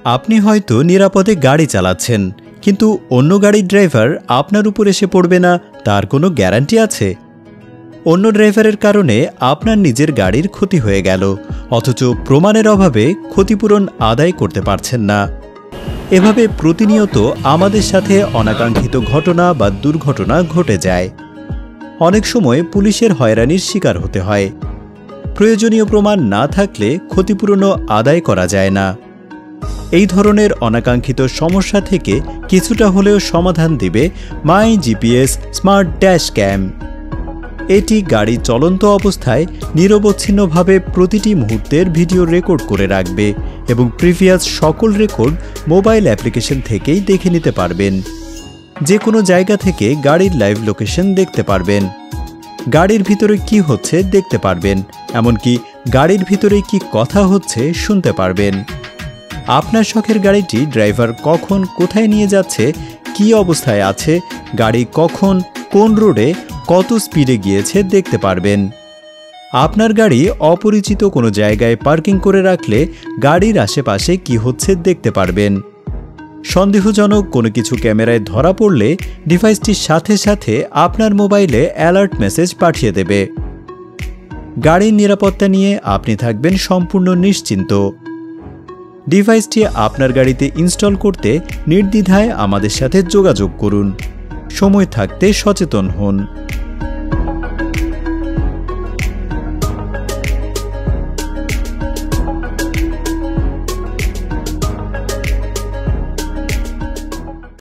আপনি হয়তো নিরাপদে গাড়ি চালাচ্ছেন, কিন্তু অন্য গাড়ির ড্রাইভার আপনার উপর এসে পড়বে না তার কোনো গ্যারান্টি আছে? অন্য ড্রাইভারের কারণে আপনার নিজের গাড়ির ক্ষতি হয়ে গেল, অথচ প্রমাণের অভাবে ক্ষতিপূরণ আদায় করতে পারছেন না। এভাবে প্রতিনিয়ত আমাদের সাথে অনাকাঙ্ক্ষিত ঘটনা বা দুর্ঘটনা ঘটে যায়। অনেক সময় পুলিশের হয়রানির শিকার হতে হয়। প্রয়োজনীয় প্রমাণ না থাকলে ক্ষতিপূরণও আদায় করা যায় না। এই ধরনের অনাকাঙ্ক্ষিত সমস্যা থেকে কিছুটা হলেও সমাধান দিবে মাই জিপিএস স্মার্ট ড্যাশ ক্যাম। এটি গাড়ি চলন্ত অবস্থায় নিরবচ্ছিন্নভাবে প্রতিটি মুহূর্তের ভিডিও রেকর্ড করে রাখবে এবং প্রিভিয়াস সকল রেকর্ড মোবাইল অ্যাপ্লিকেশন থেকেই দেখে নিতে পারবেন। যে কোনো জায়গা থেকে গাড়ির লাইভ লোকেশন দেখতে পারবেন, গাড়ির ভিতরে কি হচ্ছে দেখতে পারবেন, এমনকি গাড়ির ভিতরে কি কথা হচ্ছে শুনতে পারবেন। আপনার শখের গাড়িটি ড্রাইভার কখন কোথায় নিয়ে যাচ্ছে, কি অবস্থায় আছে, গাড়ি কখন কোন রোডে কত স্পিডে গিয়েছে দেখতে পারবেন। আপনার গাড়ি অপরিচিত কোনো জায়গায় পার্কিং করে রাখলে গাড়ির আশেপাশে কি হচ্ছে দেখতে পারবেন। সন্দেহজনক কোনো কিছু ক্যামেরায় ধরা পড়লে ডিভাইসটির সাথে সাথে আপনার মোবাইলে অ্যালার্ট মেসেজ পাঠিয়ে দেবে। গাড়ির নিরাপত্তা নিয়ে আপনি থাকবেন সম্পূর্ণ নিশ্চিন্ত। ডিভাইসটি আপনার গাড়িতে ইনস্টল করতে নির্দ্বিধায় আমাদের সাথে যোগাযোগ করুন। সময় থাকতে সচেতন হন।